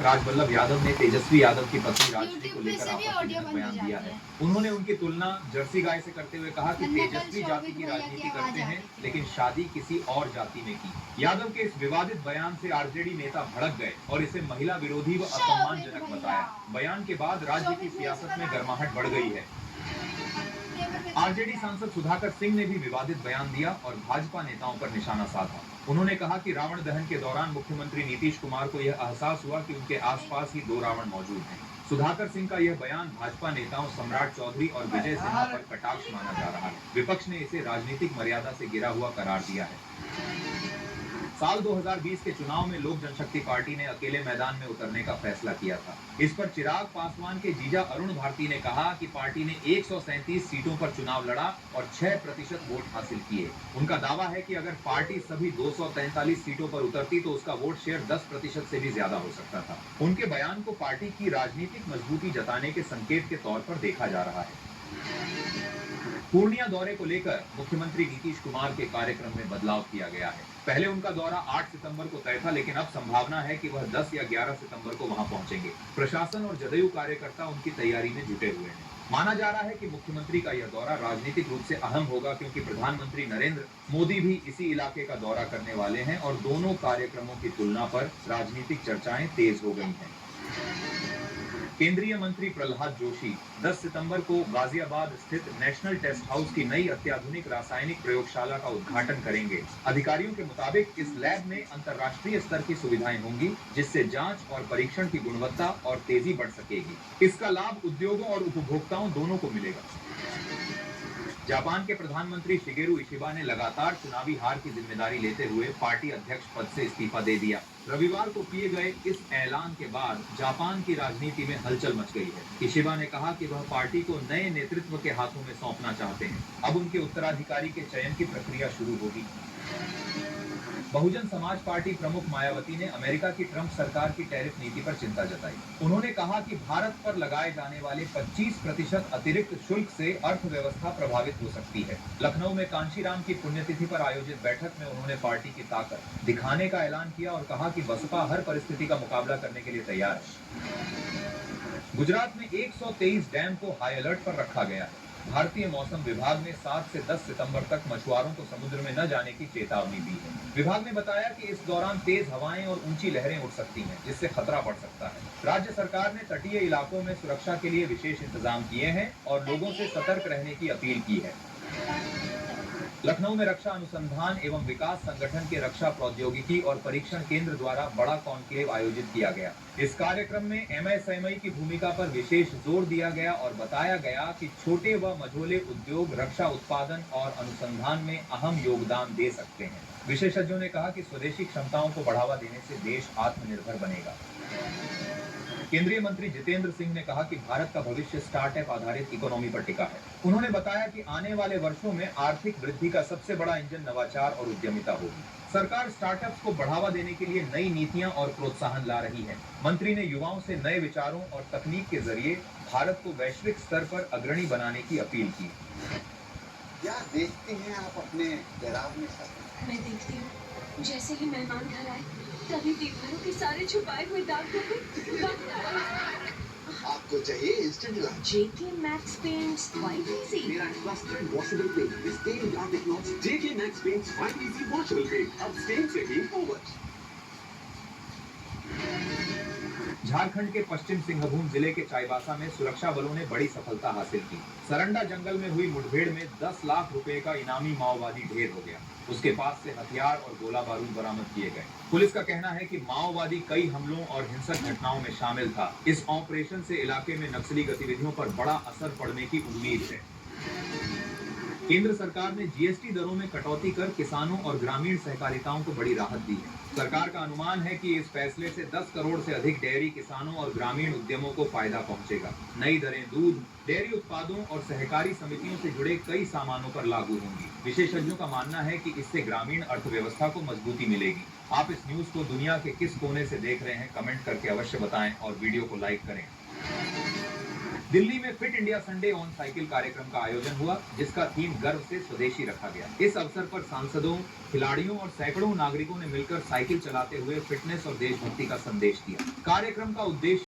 राजवल्लभ यादव ने तेजस्वी यादव की पत्नी राजश्री को लेकर आपत्तिजनक बयान दिया है। उन्होंने उनकी तुलना जर्सी गाय से करते हुए कहा कि तेजस्वी जाति की राजनीति करते हैं लेकिन शादी किसी और जाति में की। यादव के इस विवादित बयान से आरजेडी नेता भड़क गए और इसे महिला विरोधी व असम्मानजनक बताया। बयान के बाद राज्य की सियासत में गर्माहट बढ़ गई है। आरजेडी सांसद सुधाकर सिंह ने भी विवादित बयान दिया और भाजपा नेताओं पर निशाना साधा। उन्होंने कहा कि रावण दहन के दौरान मुख्यमंत्री नीतीश कुमार को यह एहसास हुआ कि उनके आसपास ही 2 रावण मौजूद हैं। सुधाकर सिंह का यह बयान भाजपा नेताओं सम्राट चौधरी और विजय सिन्हा पर कटाक्ष माना जा रहा है। विपक्ष ने इसे राजनीतिक मर्यादा से गिरा हुआ करार दिया है। साल 2020 के चुनाव में लोक जनशक्ति पार्टी ने अकेले मैदान में उतरने का फैसला किया था। इस पर चिराग पासवान के जीजा अरुण भारती ने कहा कि पार्टी ने 137 सीटों पर चुनाव लड़ा और 6% वोट हासिल किए। उनका दावा है कि अगर पार्टी सभी 243 सीटों पर उतरती तो उसका वोट शेयर 10% से भी ज्यादा हो सकता था। उनके बयान को पार्टी की राजनीतिक मजबूती जताने के संकेत के तौर पर देखा जा रहा है। पूर्णिया दौरे को लेकर मुख्यमंत्री नीतीश कुमार के कार्यक्रम में बदलाव किया गया है। पहले उनका दौरा 8 सितंबर को तय था, लेकिन अब संभावना है कि वह 10 या 11 सितंबर को वहां पहुंचेंगे। प्रशासन और जदयू कार्यकर्ता उनकी तैयारी में जुटे हुए हैं। माना जा रहा है कि मुख्यमंत्री का यह दौरा राजनीतिक रूप से अहम होगा, क्योंकि प्रधानमंत्री नरेंद्र मोदी भी इसी इलाके का दौरा करने वाले हैं और दोनों कार्यक्रमों की तुलना पर राजनीतिक चर्चाएं तेज हो गई हैं। केंद्रीय मंत्री प्रहलाद जोशी 10 सितंबर को गाजियाबाद स्थित नेशनल टेस्ट हाउस की नई अत्याधुनिक रासायनिक प्रयोगशाला का उद्घाटन करेंगे। अधिकारियों के मुताबिक इस लैब में अंतर्राष्ट्रीय स्तर की सुविधाएं होंगी, जिससे जांच और परीक्षण की गुणवत्ता और तेजी बढ़ सकेगी। इसका लाभ उद्योगों और उपभोक्ताओं दोनों को मिलेगा। जापान के प्रधानमंत्री शिगेरू इशिबा ने लगातार चुनावी हार की जिम्मेदारी लेते हुए पार्टी अध्यक्ष पद से इस्तीफा दे दिया। रविवार को किए गए इस ऐलान के बाद जापान की राजनीति में हलचल मच गई है। इशिबा ने कहा कि वह पार्टी को नए नेतृत्व के हाथों में सौंपना चाहते हैं। अब उनके उत्तराधिकारी के चयन की प्रक्रिया शुरू होगी। बहुजन समाज पार्टी प्रमुख मायावती ने अमेरिका की ट्रंप सरकार की टैरिफ नीति पर चिंता जताई। उन्होंने कहा कि भारत पर लगाए जाने वाले 25% अतिरिक्त शुल्क से अर्थव्यवस्था प्रभावित हो सकती है। लखनऊ में कांशीराम की पुण्यतिथि पर आयोजित बैठक में उन्होंने पार्टी की ताकत दिखाने का ऐलान किया और कहा कि बसपा हर परिस्थिति का मुकाबला करने के लिए तैयार है। गुजरात में 123 डैम को हाई अलर्ट पर रखा गया है। भारतीय मौसम विभाग ने 7 से 10 सितंबर तक मछुआरों को समुद्र में न जाने की चेतावनी दी है। विभाग ने बताया कि इस दौरान तेज हवाएं और ऊंची लहरें उठ सकती हैं, जिससे खतरा बढ़ सकता है। राज्य सरकार ने तटीय इलाकों में सुरक्षा के लिए विशेष इंतजाम किए हैं और लोगों से सतर्क रहने की अपील की है। लखनऊ में रक्षा अनुसंधान एवं विकास संगठन के रक्षा प्रौद्योगिकी और परीक्षण केंद्र द्वारा बड़ा कॉन्क्लेव आयोजित किया गया। इस कार्यक्रम में एमएसएमई की भूमिका पर विशेष जोर दिया गया और बताया गया कि छोटे व मझोले उद्योग रक्षा उत्पादन और अनुसंधान में अहम योगदान दे सकते हैं। विशेषज्ञों ने कहा कि स्वदेशी क्षमताओं को बढ़ावा देने से देश आत्मनिर्भर बनेगा। केंद्रीय मंत्री जितेंद्र सिंह ने कहा कि भारत का भविष्य स्टार्टअप आधारित इकोनॉमी पर टिका है। उन्होंने बताया कि आने वाले वर्षों में आर्थिक वृद्धि का सबसे बड़ा इंजन नवाचार और उद्यमिता होगी। सरकार स्टार्टअप्स को बढ़ावा देने के लिए नई नीतियां और प्रोत्साहन ला रही है। मंत्री ने युवाओं से नए विचारों और तकनीक के जरिए भारत को वैश्विक स्तर पर अग्रणी बनाने की अपील की। क्या देखते हैं आप अपने दराज में? मैं देखती हूँ जैसे ही मेहमान घर आए तभी दीवारों के सारे छुपाए हुए दाग धब्बे आपको चाहिए इंस्टेंट इलाज। JK Max Paints White Easy। मेरा trusted washable paint stain guard technology JK Max Paints White Easy washable paint, अब स्टेन से भी फॉरवर्ड। झारखंड के पश्चिम सिंहभूम जिले के चाईबासा में सुरक्षा बलों ने बड़ी सफलता हासिल की। सरंडा जंगल में हुई मुठभेड़ में 10 लाख रुपए का इनामी माओवादी ढेर हो गया। उसके पास से हथियार और गोला बारूद बरामद किए गए। पुलिस का कहना है कि माओवादी कई हमलों और हिंसक घटनाओं में शामिल था। इस ऑपरेशन से इलाके में नक्सली गतिविधियों पर बड़ा असर पड़ने की उम्मीद है। केंद्र सरकार ने जीएसटी दरों में कटौती कर किसानों और ग्रामीण सहकारिताओं को बड़ी राहत दी है। सरकार का अनुमान है कि इस फैसले से 10 करोड़ से अधिक डेयरी किसानों और ग्रामीण उद्यमों को फायदा पहुंचेगा। नई दरें दूध, डेयरी उत्पादों और सहकारी समितियों से जुड़े कई सामानों पर लागू होंगी। विशेषज्ञों का मानना है कि इससे ग्रामीण अर्थव्यवस्था को मजबूती मिलेगी। आप इस न्यूज को दुनिया के किस कोने से देख रहे हैं, कमेंट करके अवश्य बताएं और वीडियो को लाइक करें। दिल्ली में fit India Sunday on cycle कार्यक्रम का आयोजन हुआ, जिसका थीम गर्व से स्वदेशी रखा गया। इस अवसर पर सांसदों, खिलाड़ियों और सैकड़ों नागरिकों ने मिलकर साइकिल चलाते हुए फिटनेस और देशभक्ति का संदेश दिया। कार्यक्रम का उद्देश्य